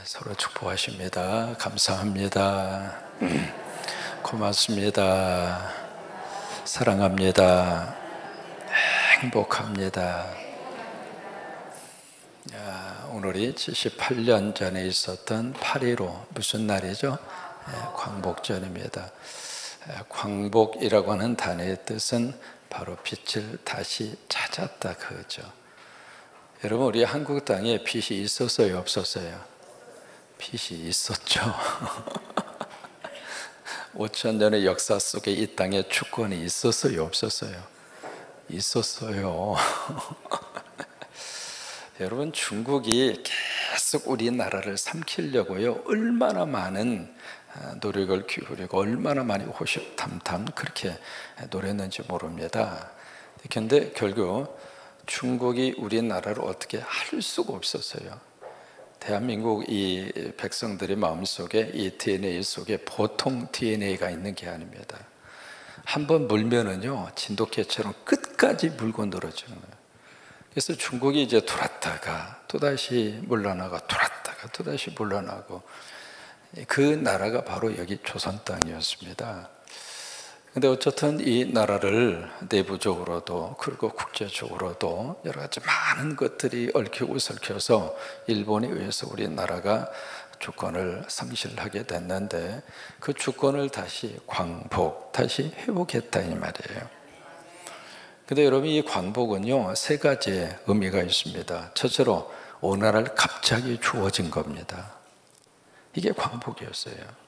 서로 축복하십니다. 감사합니다. 고맙습니다. 사랑합니다. 행복합니다. 오늘이 78년 전에 있었던 8.15 무슨 날이죠? 광복절입니다. 광복이라고 하는 단어의 뜻은 바로 빛을 다시 찾았다 그거죠. 여러분, 우리 한국 땅에 빛이 있었어요, 없었어요? 빛이 있었죠. 5,000년의 역사 속에 이 땅에 주권이 있었어요, 없었어요? 있었어요. 여러분, 중국이 계속 우리나라를 삼키려고요, 얼마나 많은 노력을 기울이고 얼마나 많이 호시탐탐 그렇게 노렸는지 모릅니다. 그런데 결국 중국이 우리나라를 어떻게 할 수가 없었어요. 대한민국 이 백성들의 마음속에 이 DNA 속에 보통 DNA가 있는 게 아닙니다. 한번 물면은요, 진돗개처럼 끝까지 물고 늘어지는 거예요. 그래서 중국이 이제 돌았다가 또다시 물러나고 돌았다가 또다시 물러나고, 그 나라가 바로 여기 조선 땅이었습니다. 근데 어쨌든 이 나라를 내부적으로도 그리고 국제적으로도 여러 가지 많은 것들이 얽히고 설켜서 일본에 의해서 우리나라가 주권을 상실하게 됐는데, 그 주권을 다시 다시 회복했다 이 말이에요. 근데 여러분, 이 광복은요, 세 가지의 의미가 있습니다. 첫째로 오늘날 갑자기 주어진 겁니다. 이게 광복이었어요.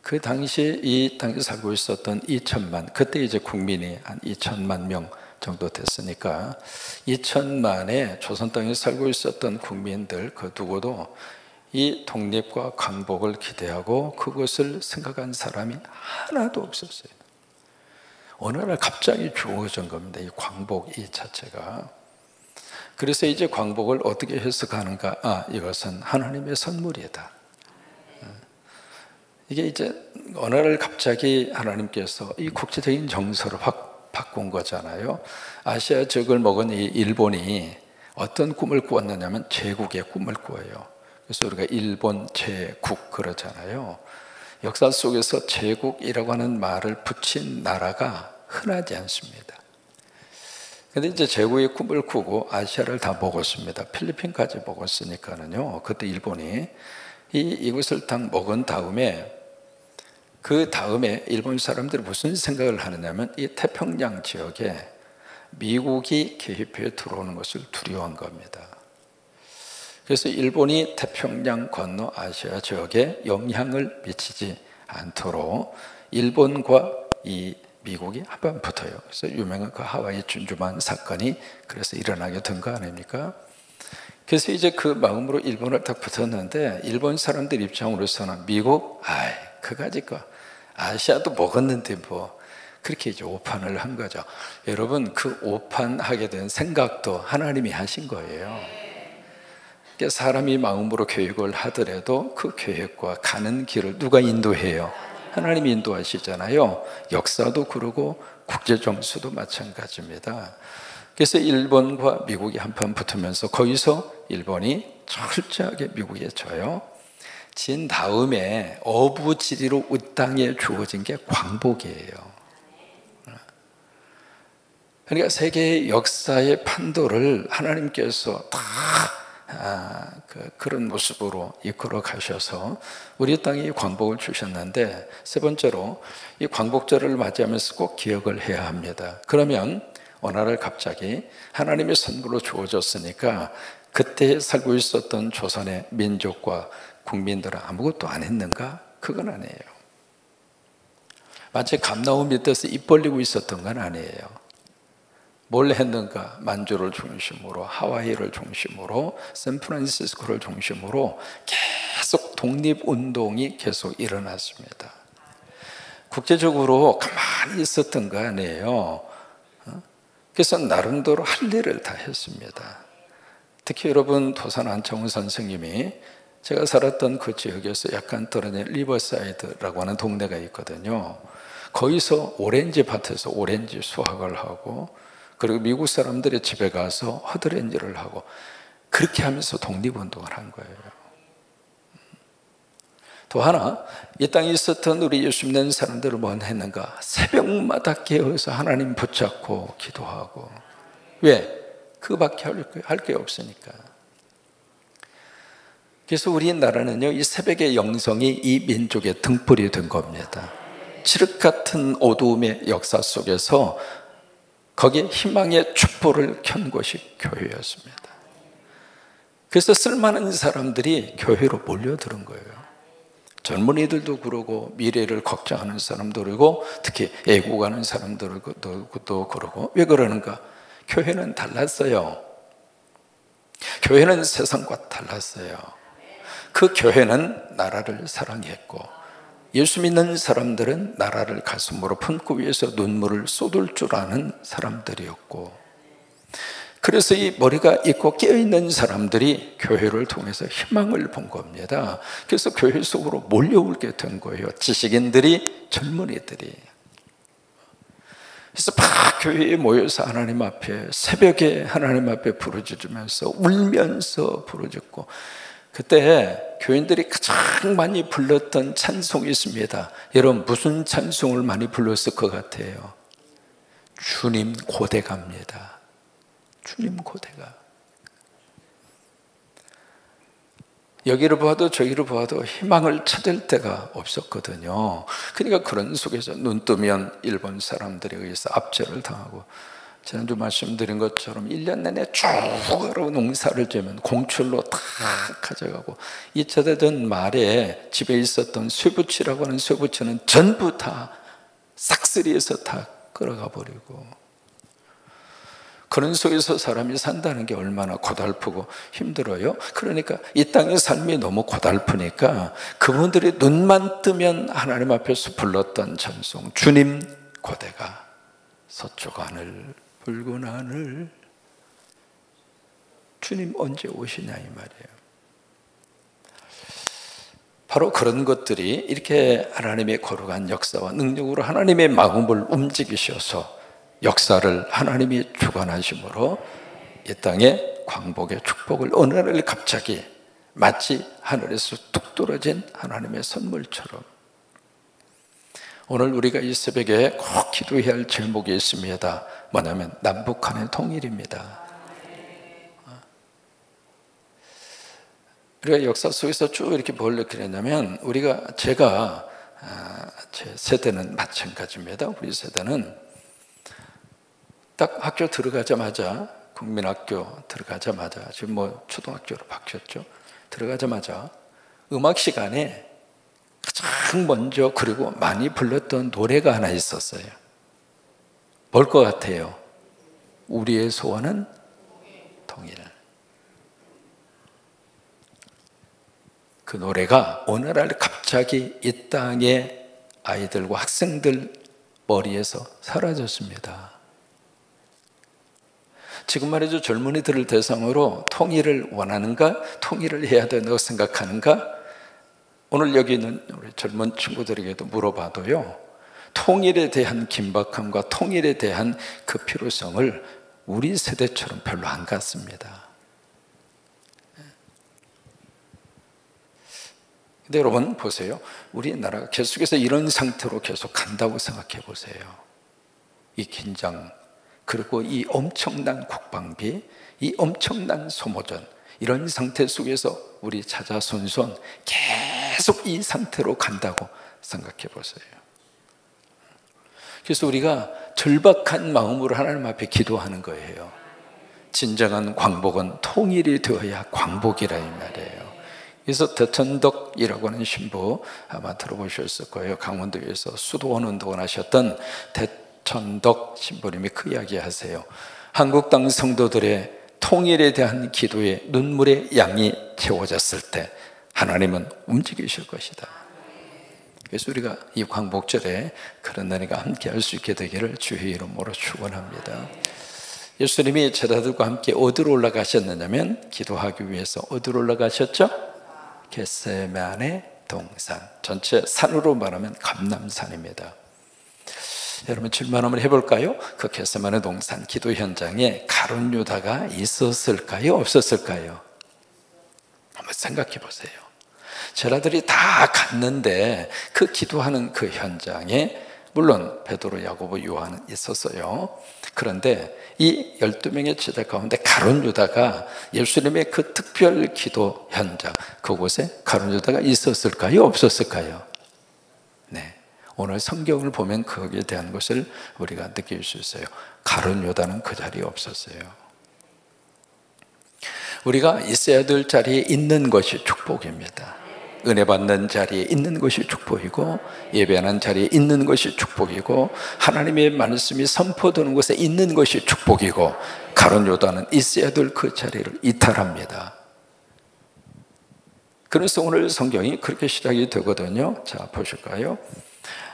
그 당시 이 땅에 살고 있었던 2천만, 그때 이제 국민이 한 2천만 명 정도 됐으니까 2천만의 조선 땅에 살고 있었던 국민들 그 누구도 이 독립과 광복을 기대하고 그것을 생각한 사람이 하나도 없었어요. 어느 날 갑자기 주어진 겁니다, 이 광복 이 자체가. 그래서 이제 광복을 어떻게 해석하는가? 이것은 하나님의 선물이다. 이게 이제 어느 날 갑자기 하나님께서 이 국제적인 정서를 확 바꾼 거잖아요. 아시아 적을 먹은 이 일본이 어떤 꿈을 꾸었느냐면 제국의 꿈을 꾸어요. 그래서 우리가 일본 제국 그러잖아요. 역사 속에서 제국이라고 하는 말을 붙인 나라가 흔하지 않습니다. 근데 이제 제국의 꿈을 꾸고 아시아를 다 먹었습니다. 필리핀까지 먹었으니까는요. 그때 일본이 이것을 딱 먹은 다음에, 그 다음에 일본 사람들이 무슨 생각을 하느냐면 이 태평양 지역에 미국이 개입해 들어오는 것을 두려워한 겁니다. 그래서 일본이 태평양 건너 아시아 지역에 영향을 미치지 않도록 일본과 이 미국이 한번 붙어요. 그래서 유명한 그 하와이 준주만 사건이 그래서 일어나게 된 거 아닙니까? 그래서 이제 그 마음으로 일본을 딱 붙었는데, 일본 사람들 입장으로서는 미국, 그가지 거 아시아도 먹었는데 뭐 그렇게 이제 오판을 한 거죠. 여러분, 그 오판하게 된 생각도 하나님이 하신 거예요. 그러니까 사람이 마음으로 계획을 하더라도 그 계획과 가는 길을 누가 인도해요? 하나님이 인도하시잖아요. 역사도 그러고 국제정세도 마찬가지입니다. 그래서 일본과 미국이 한판 붙으면서 거기서 일본이 철저하게 미국에 져요. 진 다음에 어부지리로 이 땅에 주어진 게 광복이에요. 그러니까 세계의 역사의 판도를 하나님께서 다 그런 모습으로 이끌어 가셔서 우리 땅에 광복을 주셨는데, 세 번째로 이 광복절을 맞이하면서 꼭 기억을 해야 합니다. 그러면 어느 날 갑자기 하나님의 선물로 주어졌으니까 그때 살고 있었던 조선의 민족과 국민들은 아무것도 안 했는가? 그건 아니에요. 마치 감나무 밑에서 입 벌리고 있었던 건 아니에요. 뭘 했는가? 만주를 중심으로, 하와이를 중심으로, 샌프란시스코를 중심으로 계속 독립운동이 계속 일어났습니다. 국제적으로 가만히 있었던 거 아니에요. 그래서 나름대로 할 일을 다 했습니다. 특히 여러분, 도산 안창훈 선생님이, 제가 살았던 그 지역에서 약간 떨어진 리버사이드라고 하는 동네가 있거든요. 거기서 오렌지 밭에서 오렌지 수확을 하고, 그리고 미국 사람들의 집에 가서 허드렛 일을 하고, 그렇게 하면서 독립운동을 한 거예요. 또 하나, 이 땅에 있었던 우리 예수 믿는 사람들은 뭐 했는가? 새벽마다 깨어서 하나님 붙잡고 기도하고. 왜? 그밖에 할 게 없으니까. 그래서 우리나라는요, 이 새벽의 영성이 이 민족의 등불이 된 겁니다. 칠흑 같은 어두움의 역사 속에서 거기에 희망의 촛불을 켠 곳이 교회였습니다. 그래서 쓸만한 사람들이 교회로 몰려드는 거예요. 젊은이들도 그러고, 미래를 걱정하는 사람도 그러고, 특히 애국하는 사람들도 그러고. 왜 그러는가? 교회는 달랐어요. 교회는 세상과 달랐어요. 그 교회는 나라를 사랑했고, 예수 믿는 사람들은 나라를 가슴으로 품고 위해서 눈물을 쏟을 줄 아는 사람들이었고, 그래서 이 머리가 있고 깨어있는 사람들이 교회를 통해서 희망을 본 겁니다. 그래서 교회 속으로 몰려오게 된 거예요. 지식인들이, 젊은이들이. 그래서 막 교회에 모여서 하나님 앞에, 새벽에 하나님 앞에 부르짖으면서 울면서 부르짖고, 그때 교인들이 가장 많이 불렀던 찬송이 있습니다. 여러분, 무슨 찬송을 많이 불렀을 것 같아요? 주님 고대갑니다. 주님 고대가. 여기를 봐도 저기를 봐도 희망을 찾을 데가 없었거든요. 그러니까 그런 속에서 눈 뜨면 일본 사람들에 의해서 압제를 당하고, 지난주 말씀드린 것처럼 1년 내내 쭉 농사를 지으면 공출로 다 가져가고, 2차 대전 말에 집에 있었던 쇠붙이라고 하는 쇠붙이는 전부 다 싹쓸이해서 다 끌어가 버리고, 그런 속에서 사람이 산다는 게 얼마나 고달프고 힘들어요. 그러니까 이 땅의 삶이 너무 고달프니까 그분들이 눈만 뜨면 하나님 앞에서 불렀던 찬송, 주님 고대가 서쪽 하늘 붉은 하늘, 주님 언제 오시냐 이 말이에요. 바로 그런 것들이 이렇게 하나님의 거룩한 역사와 능력으로 하나님의 마음을 움직이셔서 역사를 하나님이 주관하심으로 이 땅에 광복의 축복을 어느 날 갑자기 마치 하늘에서 뚝 떨어진 하나님의 선물처럼, 오늘 우리가 이 새벽에 꼭 기도해야 할 제목이 있습니다. 뭐냐면 남북한의 통일입니다. 우리가 역사 속에서 쭉 이렇게 뭘 느끼냐면, 제가 제 세대는 마찬가지입니다. 우리 세대는 딱 학교 들어가자마자, 국민학교 들어가자마자, 지금 뭐 초등학교로 바뀌었죠. 들어가자마자 음악 시간에 가장 먼저 그리고 많이 불렀던 노래가 하나 있었어요. 뭘 것 같아요? 우리의 소원은 통일. 그 노래가 어느 날 갑자기 이 땅의 아이들과 학생들 머리에서 사라졌습니다. 지금 말이죠, 젊은이들을 대상으로 통일을 원하는가? 통일을 해야 된다고 생각하는가? 오늘 여기 있는 우리 젊은 친구들에게도 물어봐도요, 통일에 대한 긴박함과 통일에 대한 그 필요성을 우리 세대처럼 별로 안 갖습니다. 근데 여러분 보세요. 우리나라가 계속해서 이런 상태로 계속 간다고 생각해 보세요. 이 긴장, 그리고 이 엄청난 국방비, 이 엄청난 소모전, 이런 상태 속에서 우리 자자손손 계속 이 상태로 간다고 생각해 보세요. 그래서 우리가 절박한 마음으로 하나님 앞에 기도하는 거예요. 진정한 광복은 통일이 되어야 광복이라 이 말이에요. 그래서 대천덕이라고 하는 신부 아마 들어보셨을 거예요. 강원도에서 수도원 운동을 하셨던 대천덕 신부님이 그 이야기 하세요. 한국 땅 성도들의 통일에 대한 기도에 눈물의 양이 채워졌을 때 하나님은 움직이실 것이다. 그래서 우리가 이 광복절에 그런 은혜가 함께 할 수 있게 되기를 주의 이름으로 축원합니다. 예수님이 제자들과 함께 어디로 올라가셨느냐면, 기도하기 위해서 어디로 올라가셨죠? 겟세마네 동산, 전체 산으로 말하면 감람산입니다. 여러분 질문 한번 해볼까요? 그 겟세마네 동산 기도 현장에 가룟 유다가 있었을까요? 없었을까요? 한번 생각해 보세요. 제자들이 다 갔는데 그 기도하는 그 현장에 물론 베드로, 야고보, 요한은 있었어요. 그런데 이 12명의 제자 가운데 가룟 유다가 예수님의 그 특별 기도 현장, 그곳에 가룟 유다가 있었을까요? 없었을까요? 네, 오늘 성경을 보면 거기에 대한 것을 우리가 느낄 수 있어요. 가룟 유다는 그 자리에 없었어요. 우리가 있어야 될 자리에 있는 것이 축복입니다. 은혜 받는 자리에 있는 것이 축복이고, 예배하는 자리에 있는 것이 축복이고, 하나님의 말씀이 선포되는 곳에 있는 것이 축복이고, 가룟 유다는 있어야 될 그 자리를 이탈합니다. 그래서 오늘 성경이 그렇게 시작이 되거든요. 자, 보실까요?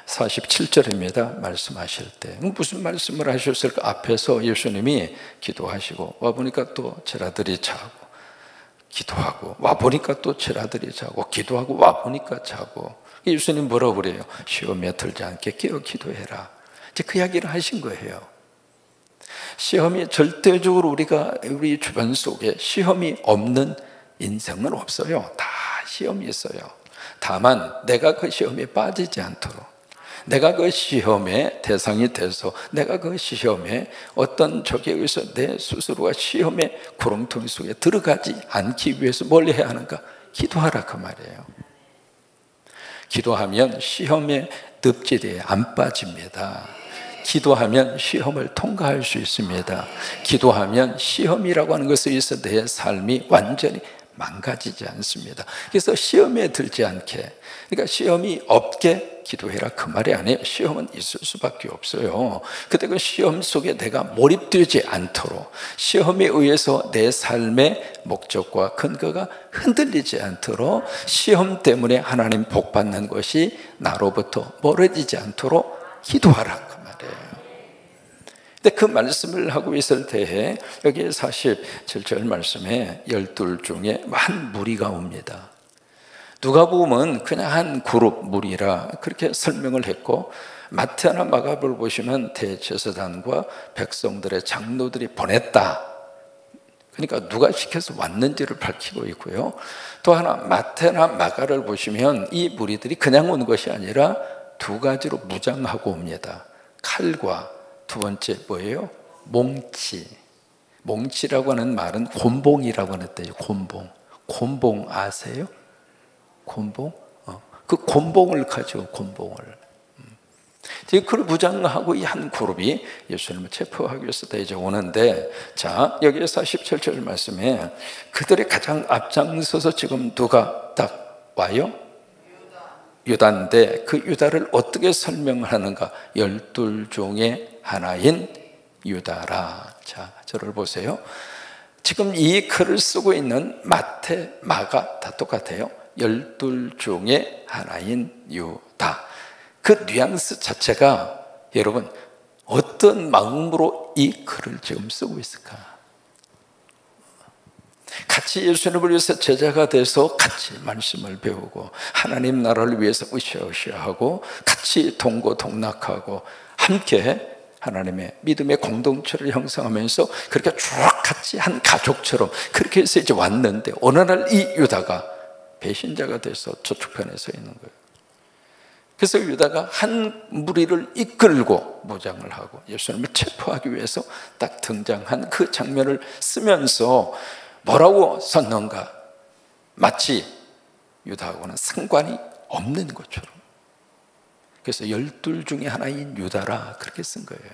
47절입니다. 말씀하실 때 무슨 말씀을 하셨을까? 앞에서 예수님이 기도하시고 와보니까 또 제자들이 자고, 기도하고 와보니까 또 제자들이 자고, 기도하고 와보니까 자고. 예수님 뭐라고 그래요? 시험에 들지 않게 깨어 기도해라. 이제 그 이야기를 하신 거예요. 시험이 절대적으로 우리 주변 속에 시험이 없는 인생은 없어요. 다 시험이 있어요. 다만 내가 그 시험에 빠지지 않도록, 내가 그 시험의 대상이 돼서 내가 그 시험에 어떤 적에 의해서 내 스스로가 시험의 구렁텅이 속에 들어가지 않기 위해서 뭘 해야 하는가? 기도하라 그 말이에요. 기도하면 시험의 늪지대에 안 빠집니다. 기도하면 시험을 통과할 수 있습니다. 기도하면 시험이라고 하는 것에 의해서 내 삶이 완전히 망가지지 않습니다. 그래서 시험에 들지 않게, 그러니까 시험이 없게 기도해라 그 말이 아니에요. 시험은 있을 수밖에 없어요. 그때 그 시험 속에 내가 몰입되지 않도록, 시험에 의해서 내 삶의 목적과 근거가 흔들리지 않도록, 시험 때문에 하나님 복 받는 것이 나로부터 멀어지지 않도록 기도하라 그 말이에요. 근데 그 말씀을 하고 있을 때에 여기 47절 말씀에 12 중에 한 무리가 옵니다. 누가복음은 그냥 한 그룹 무리라 그렇게 설명을 했고, 마태나 마가복음을 보시면 대제사장과 백성들의 장로들이 보냈다, 그러니까 누가 시켜서 왔는지를 밝히고 있고요. 또 하나 마태나 마가를 보시면 이 무리들이 그냥 온 것이 아니라 두 가지로 무장하고 옵니다. 칼과 두 번째 뭐예요? 몽치. 몽치라고 하는 말은 곤봉이라고 하는데요. 곤봉 아세요? 곤봉? 그 곤봉을 가지고 곤봉을. 그걸 무장하고 이 한 그룹이 예수님을 체포하기 위해서 이제 오는데, 자, 여기 47절 말씀에 그들이 가장 앞장서서 지금 누가 딱 와요? 유다인데 그 유다를 어떻게 설명하는가? 12 중에 하나인 유다라. 자, 저를 보세요. 지금 이 글을 쓰고 있는 마태, 마가 다 똑같아요. 12 중에 하나인 유다. 그 뉘앙스 자체가 여러분 어떤 마음으로 이 글을 지금 쓰고 있을까? 같이 예수님을 위해서 제자가 돼서 같이 말씀을 배우고 하나님 나라를 위해서 으쌰으쌰하고 같이 동고동락하고 함께 하나님의 믿음의 공동체를 형성하면서 그렇게 쭉 같이 한 가족처럼 그렇게 해서 이제 왔는데, 어느 날 이 유다가 배신자가 돼서 저축편에 서 있는 거예요. 그래서 유다가 한 무리를 이끌고 무장을 하고 예수님을 체포하기 위해서 딱 등장한 그 장면을 쓰면서 뭐라고 썼는가? 마치 유다하고는 상관이 없는 것처럼. 그래서 12 중에 하나인 유다라 그렇게 쓴 거예요.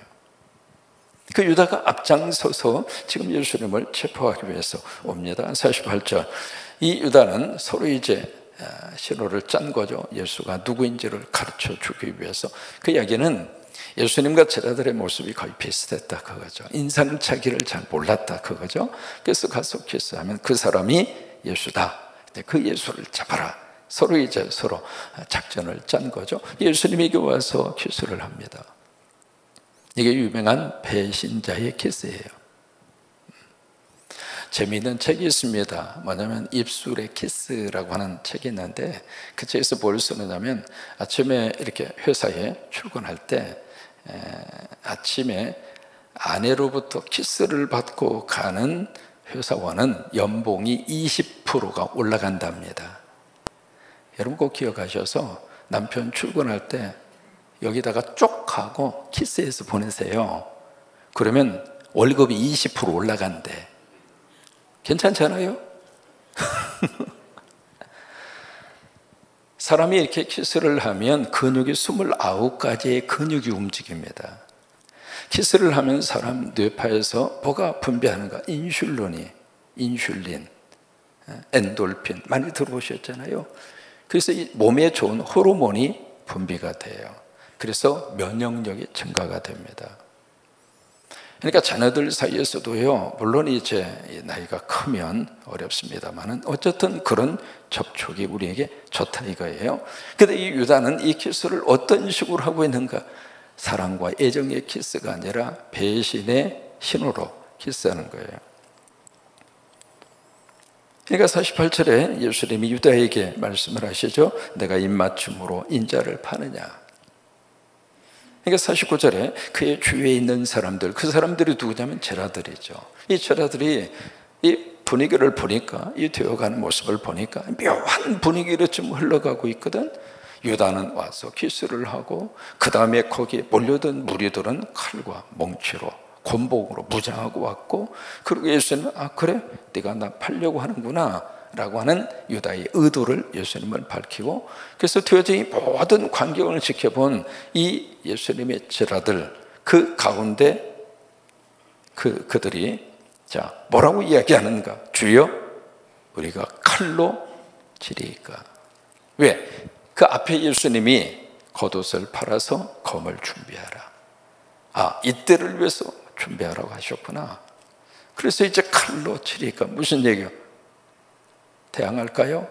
그 유다가 앞장서서 지금 예수님을 체포하기 위해서 옵니다. 48절. 이 유다는 서로 이제 신호를 짠 거죠. 예수가 누구인지를 가르쳐 주기 위해서. 그 이야기는 예수님과 제자들의 모습이 거의 비슷했다 그거죠. 인상차기를 잘 몰랐다 그거죠. 그래서 가서 키스하면 그 사람이 예수다. 그 예수를 잡아라. 서로 이제 서로 작전을 짠 거죠. 예수님에게 와서 키스를 합니다. 이게 유명한 배신자의 키스예요. 재미있는 책이 있습니다. 뭐냐면 입술의 키스라고 하는 책이 있는데, 그 책에서 뭘 쓰느냐면 아침에 이렇게 회사에 출근할 때 아침에 아내로부터 키스를 받고 가는 회사원은 연봉이 20%가 올라간답니다. 여러분 꼭 기억하셔서 남편 출근할 때 여기다가 쪽 하고 키스해서 보내세요. 그러면 월급이 20% 올라간대. 괜찮잖아요? 사람이 이렇게 키스를 하면 근육이 29가지의 근육이 움직입니다. 키스를 하면 사람 뇌파에서 뭐가 분비하는가? 인슐린, 엔돌핀 많이 들어보셨잖아요. 그래서 이 몸에 좋은 호르몬이 분비가 돼요. 그래서 면역력이 증가가 됩니다. 그러니까 자녀들 사이에서도요, 물론 이제 나이가 크면 어렵습니다만은 어쨌든 그런 접촉이 우리에게 좋다 이거예요. 근데 이 유다는 이 키스를 어떤 식으로 하고 있는가? 사랑과 애정의 키스가 아니라 배신의 신호로 키스하는 거예요. 그러니까 48절에 예수님이 유다에게 말씀을 하시죠. 내가 입맞춤으로 인자를 파느냐. 그러니까 49절에 그의 주위에 있는 사람들, 그 사람들이 누구냐면 제자들이죠. 이 제자들이 이 분위기를 보니까, 이 되어가는 모습을 보니까 묘한 분위기로 좀 흘러가고 있거든. 유다는 와서 키스를 하고, 그 다음에 거기에 몰려든 무리들은 칼과 몽치로 곤봉으로 무장하고 왔고, 그리고 예수님은 그래? 네가 나 팔려고 하는구나 라고 하는 유다의 의도를 예수님을 밝히고, 그래서 도저히 모든 광경을 지켜본 이 예수님의 제자들, 그 가운데 그들이 자 뭐라고 이야기하는가? 주여 우리가 칼로 치리이까. 왜? 그 앞에 예수님이 겉옷을 팔아서 검을 준비하라. 이때를 위해서 준비하라고 하셨구나. 그래서 이제 칼로 치리이까. 무슨 얘기요? 대항할까요?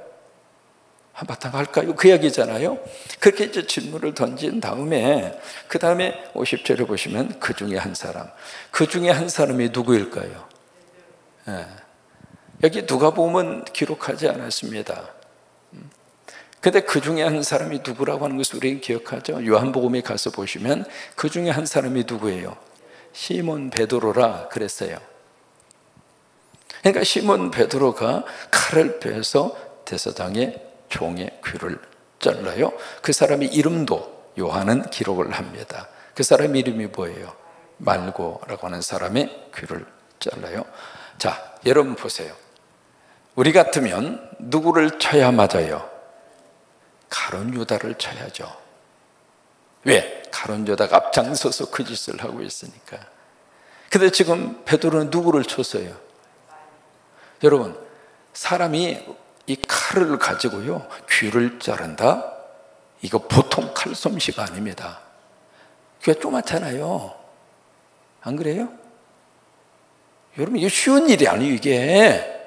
한바탕 할까요? 그 이야기잖아요. 그렇게 이제 질문을 던진 다음에, 그 다음에 50절에 보시면 그 중에 한 사람, 그 중에 한 사람이 누구일까요? 여기 누가복음은 기록하지 않았습니다. 근데 그 중에 한 사람이 누구라고 하는 것을 우리는 기억하죠. 요한복음에 가서 보시면 그 중에 한 사람이 누구예요? 시몬 베드로라 그랬어요. 그러니까 시몬 베드로가 칼을 빼서 대사장의 종의 귀를 잘라요. 그 사람의 이름도 요한은 기록을 합니다. 그 사람 이름이 뭐예요? 말고라고 하는 사람의 귀를 잘라요. 자, 여러분 보세요. 우리 같으면 누구를 쳐야 맞아요? 가룟 유다를 쳐야죠. 왜? 가룟 유다가 앞장서서 그 짓을 하고 있으니까. 근데 지금 베드로는 누구를 쳤어요? 여러분, 사람이 이 칼을 가지고요 귀를 자른다? 이거 보통 칼솜씨가 아닙니다. 귀가 조그맣잖아요. 안 그래요? 여러분, 이게 쉬운 일이 아니에요, 이게.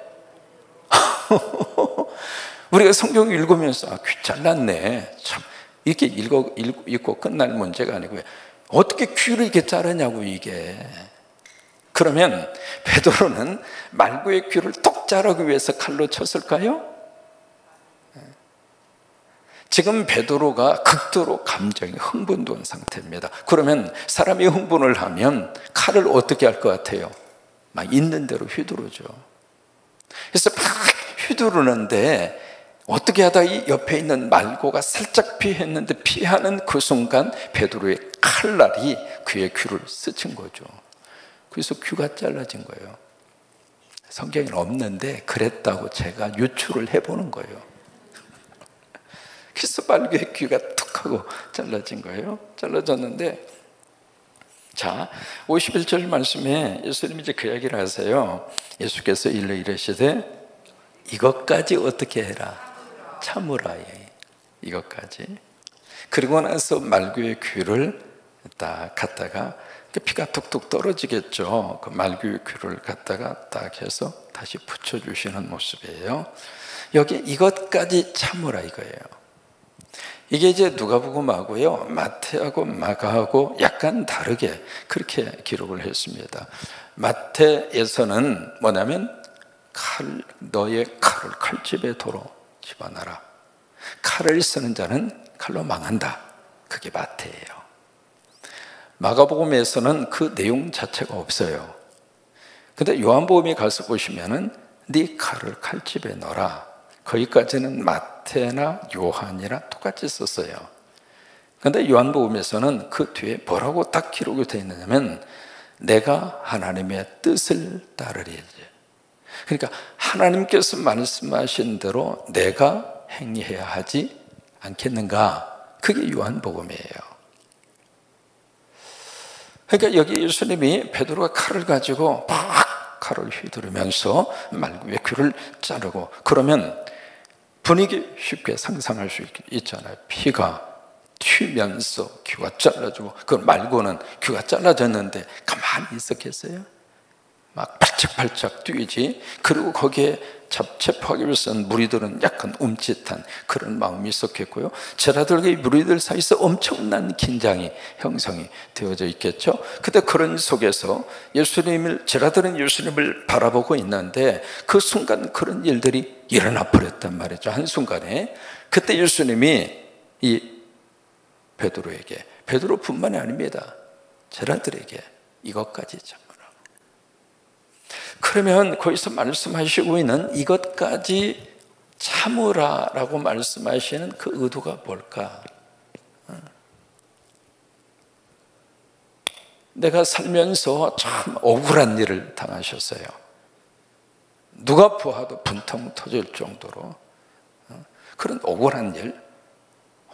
우리가 성경 읽으면서 귀 잘랐네, 참 이렇게 읽고 끝날 문제가 아니고요. 어떻게 귀를 이렇게 자르냐고 이게. 그러면 베드로는 말고의 귀를 똑 자르기 위해서 칼로 쳤을까요? 지금 베드로가 극도로 감정이 흥분된 상태입니다. 그러면 사람이 흥분을 하면 칼을 어떻게 할 것 같아요? 막 있는 대로 휘두르죠. 그래서 막 휘두르는데 어떻게 하다 이 옆에 있는 말고가 살짝 피했는데, 피하는 그 순간 베드로의 칼날이 그의 귀를 스친 거죠. 그래서 귀가 잘라진 거예요. 성경에는 없는데 그랬다고 제가 유추를 해보는 거예요. 그래서 말고의 귀가 툭 하고 잘라진 거예요. 잘라졌는데, 자 51절 말씀에 예수님이 이제 그 이야기를 하세요. 예수께서 이르시되 이것까지 어떻게 해라? 참으라. 이것까지. 그리고 나서 말고의 귀를 딱 갖다가, 피가 툭툭 떨어지겠죠. 그 말고의 귀를 갖다가 딱 해서 다시 붙여주시는 모습이에요. 여기 이것까지 참으라 이거예요. 이게 이제 누가복음하고요 마태하고 마가하고 약간 다르게 그렇게 기록을 했습니다. 마태에서는 뭐냐면 너의 칼을 칼집에 도로 집어넣어라. 칼을 쓰는 자는 칼로 망한다. 그게 마태예요. 마가복음에서는 그 내용 자체가 없어요. 근데 요한복음에 가서 보시면은 네 칼을 칼집에 넣어라. 거기까지는 마태나 요한이나 똑같이 썼어요. 그런데 요한복음에서는 그 뒤에 뭐라고 딱 기록이 되어 있느냐면 내가 하나님의 뜻을 따르리지. 그러니까 하나님께서 말씀하신 대로 내가 행해야 하지 않겠는가? 그게 요한복음이에요. 그러니까 여기 예수님이 베드로가 칼을 가지고 팍 칼을 휘두르면서 왜 귀를 자르고 그러면 분위기 쉽게 상상할 수 있잖아요. 피가 튀면서 귀가 잘라지고 그걸 말고는 귀가 잘라졌는데 가만히 있었겠어요? 막 발짝발짝 뛰지. 그리고 거기에 잡채파하기 위해서는 무리들은 약간 움찔한 그런 마음이 있었겠고요. 제자들과 무리들 사이에서 엄청난 긴장이 형성이 되어져 있겠죠. 근데 그런 속에서 제자들은 예수님을 바라보고 있는데 그 순간 그런 일들이 일어나 버렸단 말이죠. 한순간에. 그때 예수님이 이 베드로뿐만이 아닙니다. 제자들에게 이것까지 참으라. 그러면 거기서 말씀하시고 있는 이것까지 참으라라고 말씀하시는 그 의도가 뭘까? 내가 살면서 참 억울한 일을 당하셨어요. 누가 보아도 분통 터질 정도로 그런 억울한 일.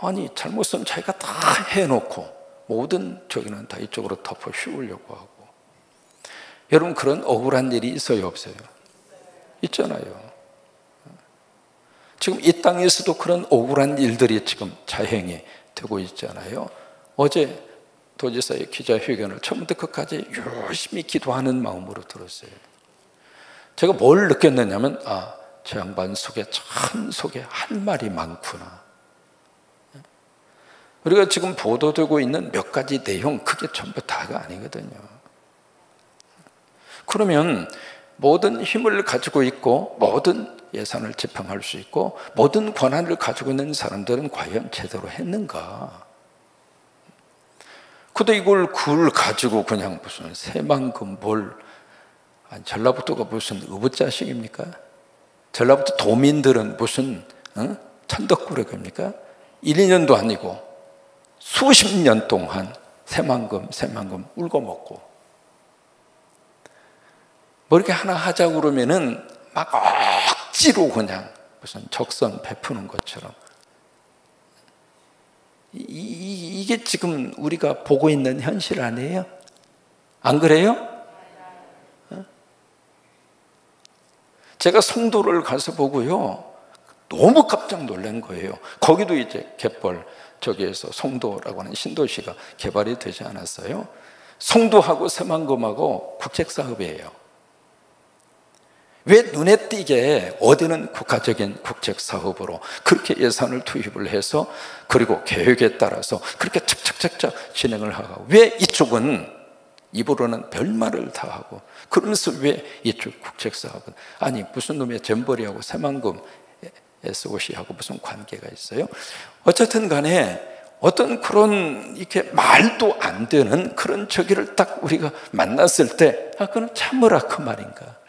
아니 잘못은 자기가 다 해놓고 모든 저기는 다 이쪽으로 덮어 씌우려고 하고. 여러분 그런 억울한 일이 있어요 없어요? 있잖아요. 지금 이 땅에서도 그런 억울한 일들이 지금 자행이 되고 있잖아요. 어제 도지사의 기자회견을 처음부터 끝까지 열심히 기도하는 마음으로 들었어요. 제가 뭘 느꼈느냐면 저 양반 속에 할 말이 많구나. 우리가 지금 보도되고 있는 몇 가지 내용 그게 전부 다가 아니거든요. 그러면 모든 힘을 가지고 있고 모든 예산을 집행할 수 있고 모든 권한을 가지고 있는 사람들은 과연 제대로 했는가? 근데 이걸 가지고 그냥 무슨 새만금 전라북도가 무슨 의붓자식입니까? 전라북도 도민들은 무슨 천덕꾸러기입니까? 1, 2년도 아니고 수십 년 동안 새만금 울고 먹고 뭐 이렇게 하나 하자고 그러면은 막 억지로 그냥 무슨 적선 베푸는 것처럼 이게 지금 우리가 보고 있는 현실 아니에요? 안 그래요? 제가 성도를 가서 보고요 너무 깜짝 놀란 거예요. 거기도 이제 갯벌 저기에서 송도라고 하는 신도시가 개발이 되지 않았어요. 송도하고 새만금하고 국책사업이에요. 왜 눈에 띄게 어디는 국가적인 국책사업으로 그렇게 예산을 투입을 해서 그리고 계획에 따라서 그렇게 착착착착 진행을 하고 왜 이쪽은 입으로는 별말을 다 하고 그러면서 왜 이쪽 국책사업은 아니 무슨 놈의 잼버리하고 새만금 SOC하고 무슨 관계가 있어요? 어쨌든 간에 어떤 그런 이렇게 말도 안 되는 그런 저기를 딱 우리가 만났을 때 그건 참으라 그 말인가?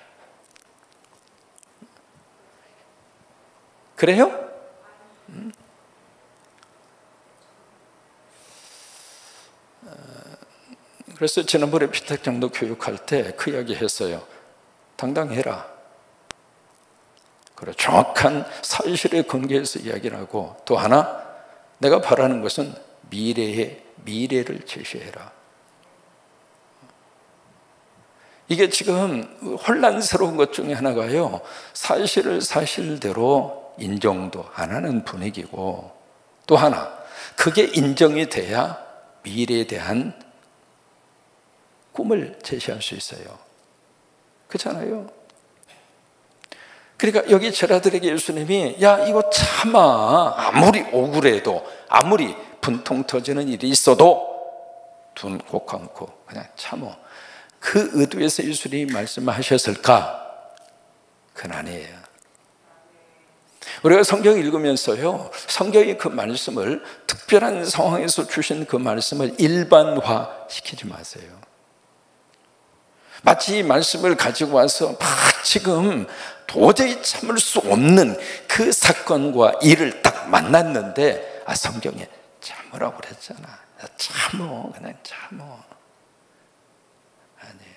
그래요? 그래서 지난번에 피택장도 교육할 때 그 이야기 했어요. 당당해라. 그래, 정확한 사실에 근거해서 이야기를 하고 또 하나 내가 바라는 것은 미래를 제시해라. 이게 지금 혼란스러운 것 중에 하나가요 사실을 사실대로 인정도 안 하는 분위기고 또 하나 그게 인정이 돼야 미래에 대한 꿈을 제시할 수 있어요. 그렇잖아요. 그러니까 여기 제자들에게 예수님이 야 이거 참아. 아무리 억울해도 아무리 분통 터지는 일이 있어도 둔 곡 않고 그냥 참어. 그 의도에서 예수님이 말씀하셨을까? 그건 아니에요. 우리가 성경 읽으면서요 성경이 그 말씀을 특별한 상황에서 주신 그 말씀을 일반화시키지 마세요. 마치 이 말씀을 가지고 와서 막 지금 도저히 참을 수 없는 그 사건과 일을 딱 만났는데 성경에 참으라고 그랬잖아. 참어, 그냥 참어. 아니에요.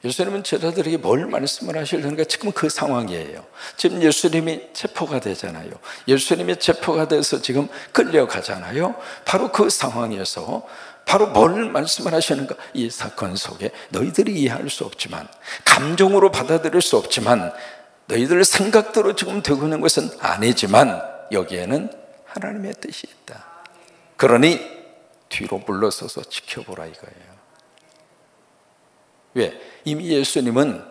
예수님은 제자들에게 뭘 말씀을 하시려는가? 지금 그 상황이에요. 지금 예수님이 체포가 되잖아요. 예수님이 체포가 돼서 지금 끌려가잖아요. 바로 그 상황에서 바로 뭘 말씀을 하시는가? 이 사건 속에 너희들이 이해할 수 없지만, 감정으로 받아들일 수 없지만, 너희들 생각대로 지금 되고 있는 것은 아니지만 여기에는 하나님의 뜻이 있다. 그러니 뒤로 물러서서 지켜보라 이거예요. 왜? 이미 예수님은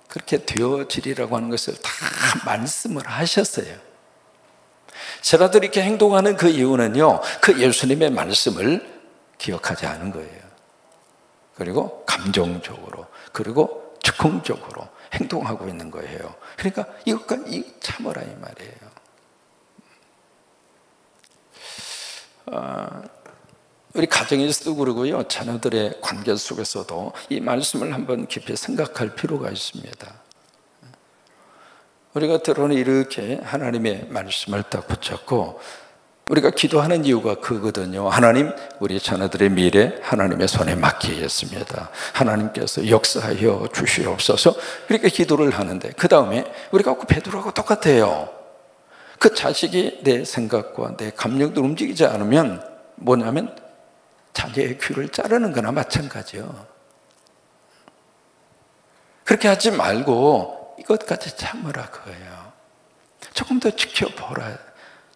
그렇게 되어지리라고 하는 것을 다 말씀을 하셨어요. 제자들이 이렇게 행동하는 그 이유는요, 그 예수님의 말씀을 기억하지 않은 거예요. 그리고 감정적으로, 그리고 즉흥적으로 행동하고 있는 거예요. 그러니까 이것까지 참으라 이 말이에요. 우리 가정에서도 그러고요, 자녀들의 관계 속에서도 이 말씀을 한번 깊이 생각할 필요가 있습니다. 우리가 때로는 이렇게 하나님의 말씀을 딱 붙잡고 우리가 기도하는 이유가 그거거든요. 하나님, 우리 자녀들의 미래 하나님의 손에 맡기겠습니다. 하나님께서 역사하여 주시옵소서. 이렇게 기도를 하는데 그 다음에 우리가 베드로하고 똑같아요. 그 자식이 내 생각과 내 감정도 움직이지 않으면 뭐냐면 자녀의 귀를 자르는 거나 마찬가지요. 그렇게 하지 말고 이것까지 참으라 그거예요. 조금 더 지켜보라,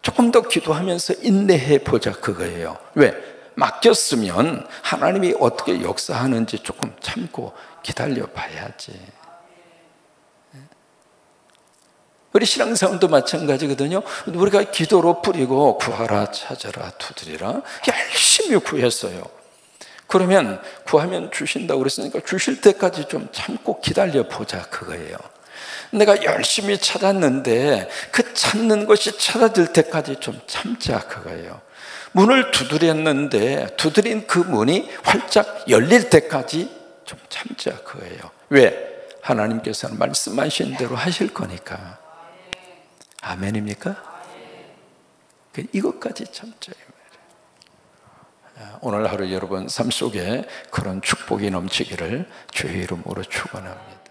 조금 더 기도하면서 인내해 보자 그거예요. 왜? 맡겼으면 하나님이 어떻게 역사하는지 조금 참고 기다려 봐야지. 우리 신앙생활도 마찬가지거든요. 우리가 기도로 뿌리고 구하라, 찾아라, 두드리라 열심히 구했어요. 그러면 구하면 주신다고 그랬으니까 주실 때까지 좀 참고 기다려 보자 그거예요. 내가 열심히 찾았는데 그 찾는 것이 찾아질 때까지 좀 참자 그거예요. 문을 두드렸는데 두드린 그 문이 활짝 열릴 때까지 좀 참자 그거예요. 왜? 하나님께서는 말씀하신 대로 하실 거니까. 아멘입니까? 이것까지 참자. 오늘 하루 여러분 삶 속에 그런 축복이 넘치기를 주의 이름으로 축원합니다.